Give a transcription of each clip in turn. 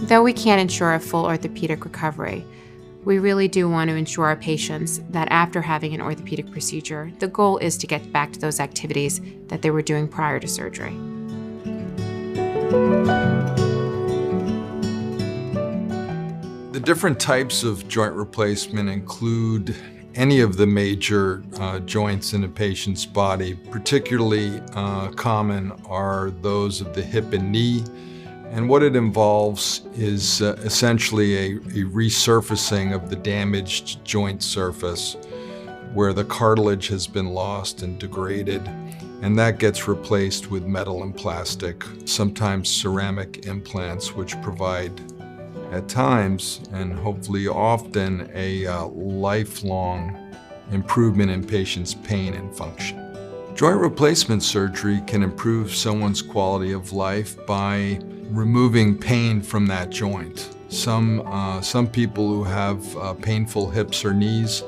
Though we can't ensure a full orthopedic recovery, we really do want to ensure our patients that after having an orthopedic procedure, the goal is to get back to those activities that they were doing prior to surgery. The different types of joint replacement include any of the major joints in a patient's body. Particularly common are those of the hip and knee. And what it involves is essentially a resurfacing of the damaged joint surface where the cartilage has been lost and degraded. And that gets replaced with metal and plastic, sometimes ceramic implants, which provide at times, and hopefully often, a lifelong improvement in patients' pain and function. Joint replacement surgery can improve someone's quality of life by removing pain from that joint. Some people who have painful hips or knees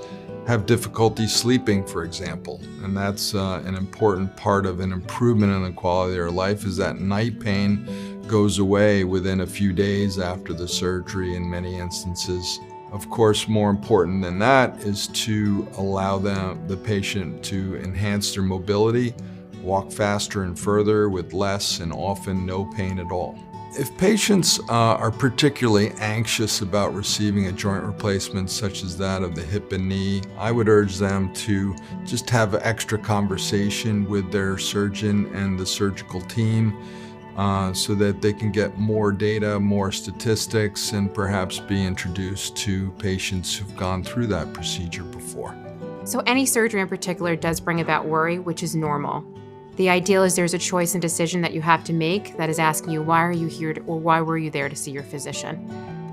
have difficulty sleeping, for example, and that's an important part of an improvement in the quality of their life, is that night pain goes away within a few days after the surgery in many instances. Of course, more important than that is to allow the patient to enhance their mobility, walk faster and further with less and often no pain at all. If patients are particularly anxious about receiving a joint replacement such as that of the hip and knee, I would urge them to just have an extra conversation with their surgeon and the surgical team so that they can get more data, more statistics, and perhaps be introduced to patients who've gone through that procedure before. So any surgery in particular does bring about worry, which is normal. The ideal is there's a choice and decision that you have to make that is asking you, why are you here or why were you there to see your physician?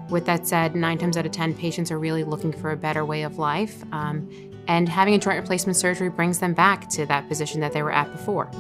With that said, 9 times out of 10, patients are really looking for a better way of life, and having a joint replacement surgery brings them back to that position that they were at before.